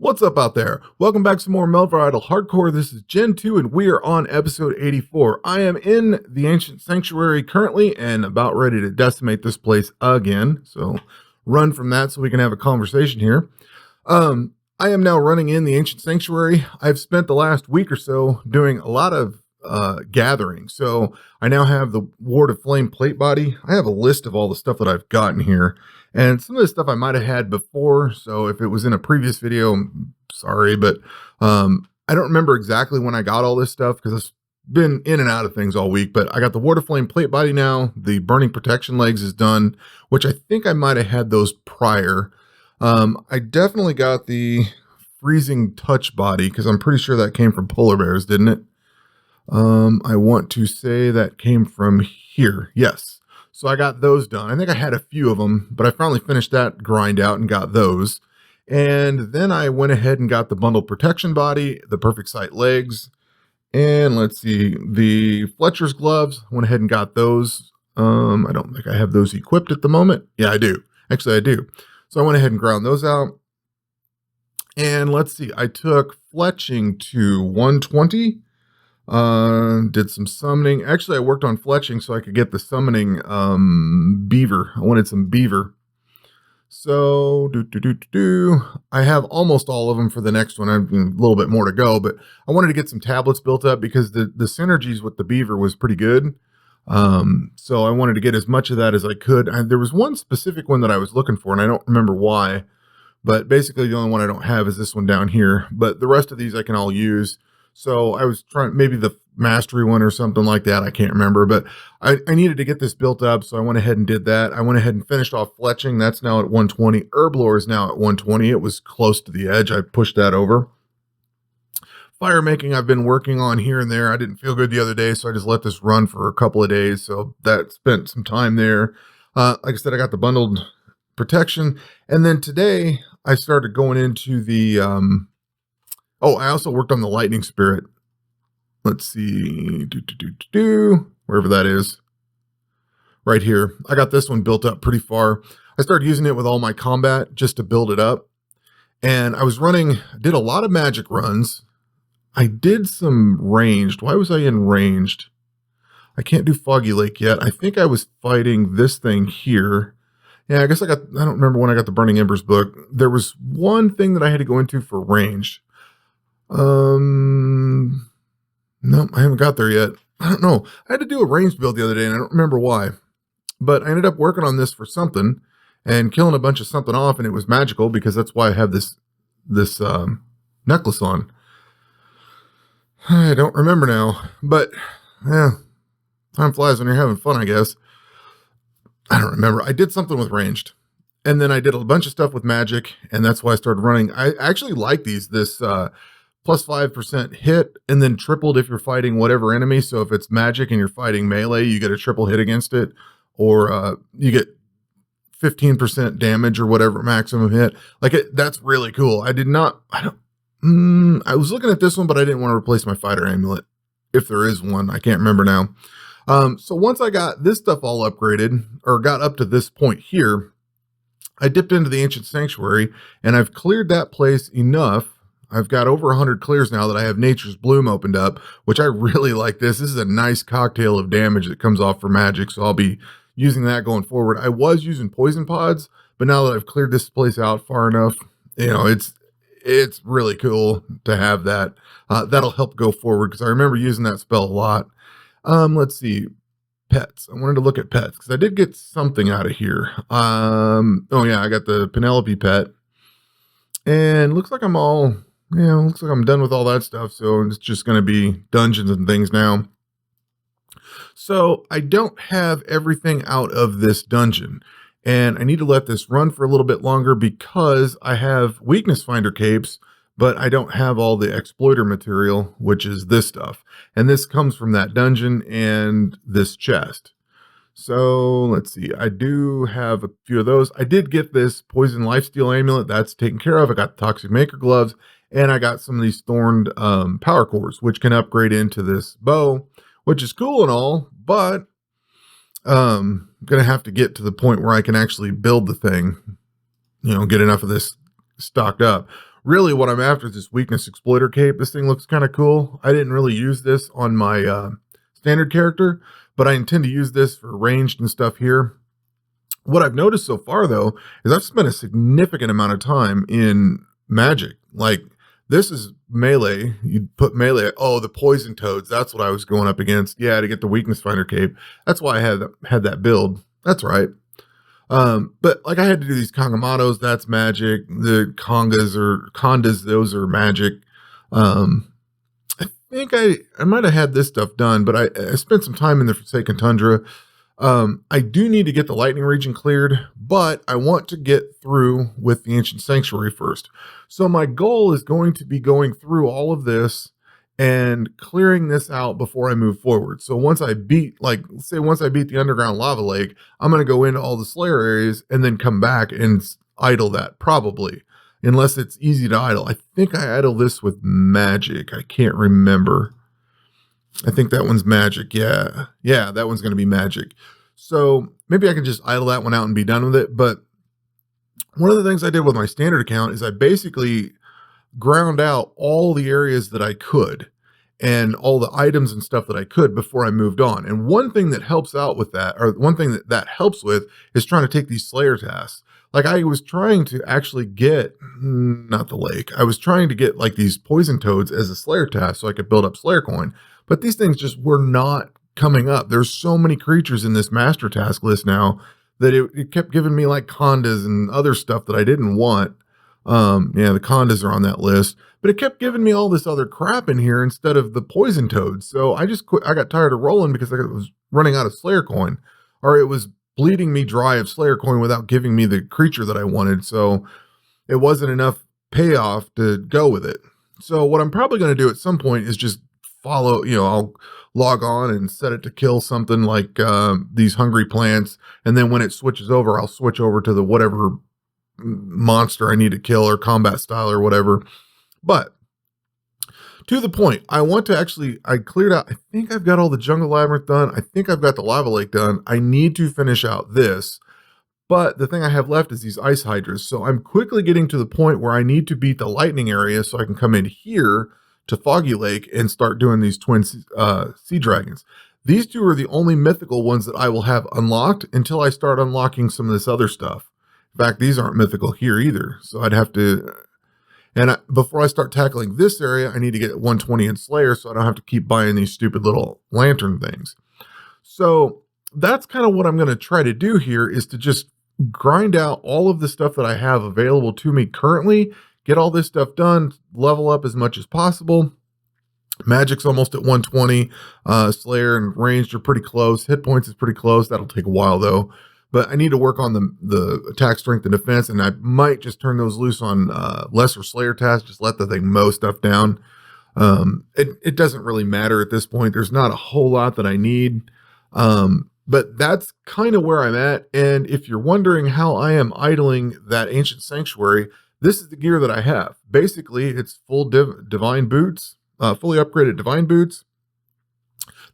What's up out there? Welcome back to some more Melvor Idle Hardcore. This is Gen 2 and we are on episode 84. I am in the Ancient Sanctuary currently and about ready to decimate this place again. So run from that so we can have a conversation here. I am now running in the Ancient Sanctuary. I've spent the last week or so doing a lot of gathering. So I now have the Ward of Flame plate body. I have a list of all the stuff that I've gotten here. And some of this stuff I might have had before, so if it was in a previous video, I'm sorry, but I don't remember exactly when I got all this stuff because it's been in and out of things all week, but I got the Water Flame plate body now. The Burning Protection legs is done, which I think I might have had those prior. I definitely got the Freezing Touch body because I'm pretty sure that came from Polar Bears, didn't it? I want to say that came from here. Yes. So I got those done. I think I had a few of them, but I finally finished that grind out and got those. And then I went ahead and got the bundled protection body, the perfect sight legs, and let's see, the Fletcher's gloves. Went ahead and got those. I don't think I have those equipped at the moment. Yeah, I do. Actually, I do. So I went ahead and ground those out. And let's see, I took fletching to 120. Did some summoning. Actually, I worked on fletching so I could get the summoning beaver. I wanted some beaver. So I have almost all of them for the next one. I have a little bit more to go, but I wanted to get some tablets built up because the synergies with the beaver was pretty good. So I wanted to get as much of that as I could. There was one specific one that I was looking for, and I don't remember why, but basically the only one I don't have is this one down here, but the rest of these I can all use. So I was trying maybe the mastery one or something like that. I can't remember, but I needed to get this built up. So I went ahead and did that. I went ahead and finished off fletching. That's now at 120. Herblore is now at 120. It was close to the edge. I pushed that over. Fire making I've been working on here and there. I didn't feel good the other day, so I just let this run for a couple of days. So that spent some time there. Like I said, I got the bundled protection. And then today I started going into the, oh, I also worked on the lightning spirit. Let's see, wherever that is, right here. I got this one built up pretty far. I started using it with all my combat just to build it up. And I was did a lot of magic runs. I did some ranged. Why was I in ranged? I can't do Foggy Lake yet. I think I was fighting this thing here. Yeah, I guess I don't remember when I got the Burning Embers book. There was one thing that I had to go into for ranged. No, I haven't got there yet. I don't know. I had to do a ranged build the other day and I don't remember why, but I ended up working on this for something and killing a bunch of something off, and it was magical because that's why I have this necklace on. I don't remember now, but yeah, time flies when you're having fun, I guess. I don't remember. I did something with ranged, and then I did a bunch of stuff with magic, and that's why I started running. I actually like this plus 5% hit, and then tripled if you're fighting whatever enemy. So if it's magic and you're fighting melee, you get a triple hit against it, or you get 15% damage or whatever maximum hit. That's really cool. I was looking at this one, but I didn't want to replace my fighter amulet. If there is one, I can't remember now. So once I got this stuff all upgraded, or got up to this point here, I dipped into the Ancient Sanctuary, and I've cleared that place enough. I've got over 100 clears now that I have Nature's Bloom opened up, which I really like this. This is a nice cocktail of damage that comes off for magic, so I'll be using that going forward. I was using poison pods, but now that I've cleared this place out far enough, it's really cool to have that. That'll help go forward because I remember using that spell a lot. Let's see. Pets. I wanted to look at pets because I did get something out of here. Oh yeah, I got the Penelope pet. And looks like I'm done with all that stuff. So it's just going to be dungeons and things now. So I don't have everything out of this dungeon, and I need to let this run for a little bit longer because I have weakness finder capes, but I don't have all the exploiter material, which is this stuff. And this comes from that dungeon and this chest. So let's see. I do have a few of those. I did get this poison lifesteal amulet. That's taken care of. I got the toxic maker gloves, and I got some of these thorned power cores, which can upgrade into this bow, which is cool and all, but I'm going to have to get to the point where I can actually build the thing, get enough of this stocked up. Really what I'm after is this weakness exploiter cape. This thing looks kind of cool. I didn't really use this on my standard character, but I intend to use this for ranged and stuff here. What I've noticed so far, though, is I've spent a significant amount of time in magic. Like, this is melee. You put melee. Oh, the poison toads. That's what I was going up against. Yeah, to get the weakness finder cape. That's why I had that build. That's right. But like I had to do these Kangamatos. That's magic. The Kondas. Those are magic. I think I might have had this stuff done, but I spent some time in the Forsaken Tundra. I do need to get the lightning region cleared, but I want to get through with the Ancient Sanctuary first. So my goal is going to be going through all of this and clearing this out before I move forward. So once I beat, once I beat the underground lava lake, I'm going to go into all the Slayer areas and then come back and idle that, probably. Unless it's easy to idle. I think I idle this with magic. I can't remember. I think that one's magic. Yeah, that one's going to be magic. So maybe I can just idle that one out and be done with it. But one of the things I did with my standard account is I basically ground out all the areas that I could and all the items and stuff that I could before I moved on. And one thing that helps out with that, or one thing that helps with, is trying to take these Slayer tasks. Like, I was trying to actually get, not the lake, I was trying to get like these poison toads as a Slayer task so I could build up Slayer coin. But these things just were not coming up. There's so many creatures in this master task list now that it kept giving me like Kondas and other stuff that I didn't want. Yeah, the Kondas are on that list, but it kept giving me all this other crap in here instead of the poison toads. So I just quit. I got tired of rolling because I was running out of Slayer coin, or it was bleeding me dry of Slayer coin without giving me the creature that I wanted. So it wasn't enough payoff to go with it. So what I'm probably going to do at some point is just follow, I'll log on and set it to kill something like these hungry plants. And then when it switches over, I'll switch over to the whatever monster I need to kill, or combat style or whatever. But to the point, I cleared out, I think I've got all the jungle labyrinth done. I think I've got the lava lake done. I need to finish out this. But the thing I have left is these ice hydras. So I'm quickly getting to the point where I need to beat the lightning area so I can come in here to Foggy Lake and start doing these twin sea dragons. These two are the only mythical ones that I will have unlocked until I start unlocking some of this other stuff. In fact, these aren't mythical here either. So I'd have to, before I start tackling this area, I need to get 120 in Slayer so I don't have to keep buying these stupid little lantern things. So that's kind of what I'm going to try to do here, is to just grind out all of the stuff that I have available to me currently, get all this stuff done, level up as much as possible. Magic's almost at 120. Slayer and ranged are pretty close. Hit points is pretty close. That'll take a while though. But I need to work on the attack, strength, and defense, and I might just turn those loose on lesser Slayer tasks, just let the thing mow stuff down. It doesn't really matter at this point. There's not a whole lot that I need. But that's kind of where I'm at. And if you're wondering how I am idling that Ancient Sanctuary, this is the gear that I have. Basically, it's full divine boots, fully upgraded divine boots,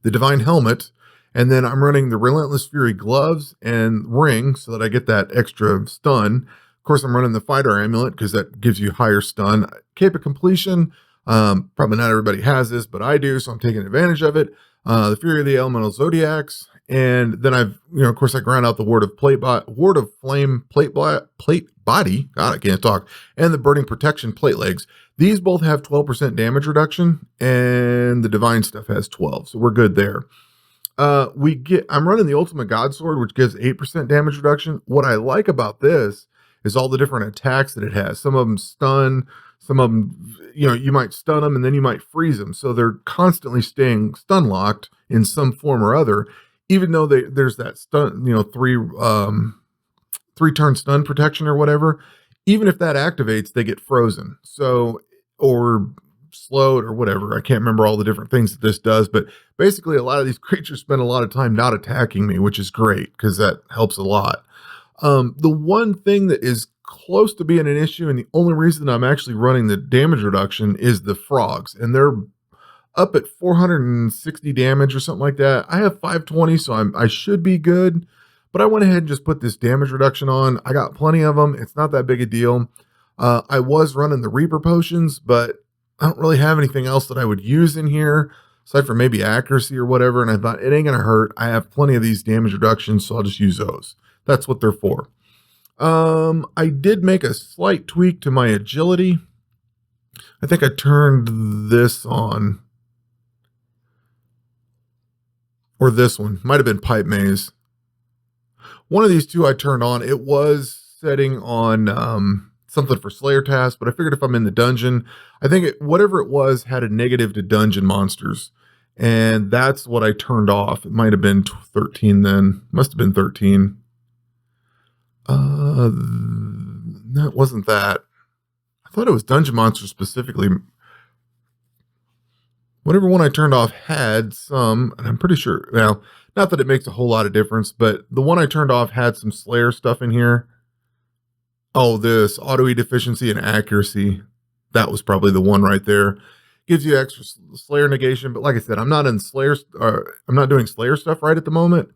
the divine helmet, and then I'm running the Relentless Fury gloves and ring so that I get that extra stun. Of course, I'm running the Fighter Amulet because that gives you higher stun. Cape of Completion, probably not everybody has this, but I do, so I'm taking advantage of it. The Fury of the Elemental Zodiacs, and then I've, of course, I ground out the Ward of Flame plate body. God, I can't talk. And the Burning Protection plate legs. These both have 12% damage reduction, and the divine stuff has 12, so we're good there. I'm running the Ultimate God Sword, which gives 8% damage reduction. What I like about this is all the different attacks that it has. Some of them stun, some of them, you might stun them and then you might freeze them. So they're constantly staying stun locked in some form or other, even though there's that stun, 3-turn stun protection or whatever. Even if that activates, they get frozen. So, or slowed or whatever. I can't remember all the different things that this does, but basically a lot of these creatures spend a lot of time not attacking me, which is great because that helps a lot. The one thing that is close to being an issue, and the only reason I'm actually running the damage reduction, is the frogs, and they're up at 460 damage or something like that. I have 520, so I should be good, but I went ahead and just put this damage reduction on. I got plenty of them. It's not that big a deal. I was running the Reaper potions, but I don't really have anything else that I would use in here aside from maybe accuracy or whatever. And I thought it ain't going to hurt. I have plenty of these damage reductions, so I'll just use those. That's what they're for. I did make a slight tweak to my agility. I think I turned this on. Or this one. Might have been Pipe Maze. One of these two I turned on. It was setting on something for Slayer task, but I figured if I'm in the dungeon, I think whatever it was had a negative to dungeon monsters. And that's what I turned off. It might have been 13 then. Must have been 13. That wasn't that. I thought it was dungeon monsters specifically. Whatever one I turned off had some, and I'm pretty sure, now, not that it makes a whole lot of difference, but the one I turned off had some Slayer stuff in here. Oh, this auto-E deficiency and accuracy. That was probably the one right there. Gives you extra Slayer negation, but like I said, I'm not in Slayer, I'm not doing Slayer stuff right at the moment.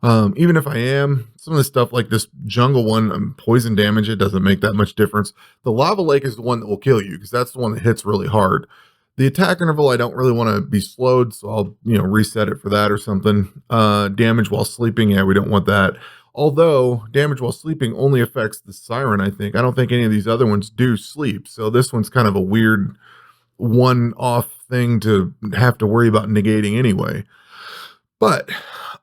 Even if I am, some of the stuff like this jungle one, poison damage, it doesn't make that much difference. The lava lake is the one that will kill you because that's the one that hits really hard. The attack interval, I don't really want to be slowed, so I'll, reset it for that or something. Damage while sleeping, yeah, we don't want that. Although damage while sleeping only affects the siren, I think. I don't think any of these other ones do sleep, so this one's kind of a weird one-off thing to have to worry about negating anyway. But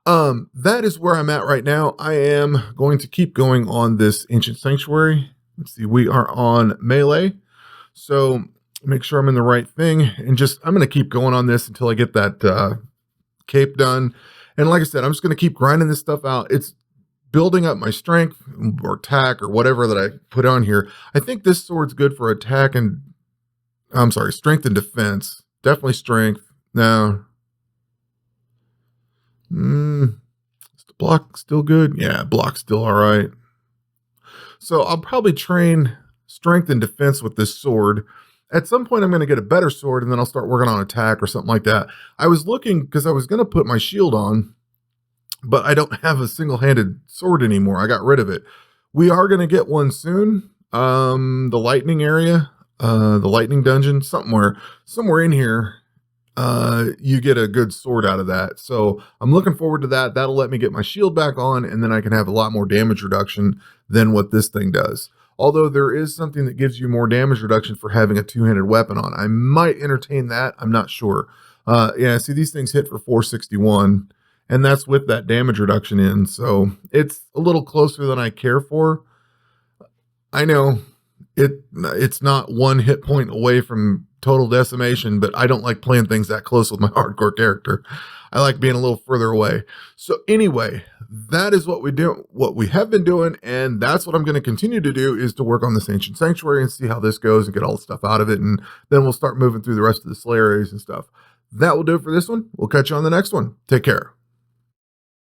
that is where I'm at right now. I am going to keep going on this Ancient Sanctuary. Let's see, we are on melee. So make sure I'm in the right thing. And I'm going to keep going on this until I get that cape done. And like I said, I'm just going to keep grinding this stuff out. It's building up my strength or attack or whatever that I put on here. I think this sword's good for attack and, strength and defense. Definitely strength. Now, is the block still good? Yeah, block's still all right. So I'll probably train strength and defense with this sword. At some point, I'm going to get a better sword, and then I'll start working on attack or something like that. I was looking, because I was going to put my shield on, but I don't have a single-handed sword anymore. I got rid of it. We are going to get one soon. The lightning area, the lightning dungeon, somewhere in here, you get a good sword out of that. So I'm looking forward to that. That'll let me get my shield back on, and then I can have a lot more damage reduction than what this thing does. Although there is something that gives you more damage reduction for having a two-handed weapon on. I might entertain that. I'm not sure. Yeah, see, these things hit for 461, and that's with that damage reduction in. So it's a little closer than I care for. I know it's not one hit point away from total decimation, but I don't like playing things that close with my hardcore character. I like being a little further away. So anyway, that is what we have been doing, and that's what I'm going to continue to do, is to work on this Ancient Sanctuary and see how this goes and get all the stuff out of it, and then we'll start moving through the rest of the Slayer areas and stuff. That will do it for this one. We'll catch you on the next one. Take care.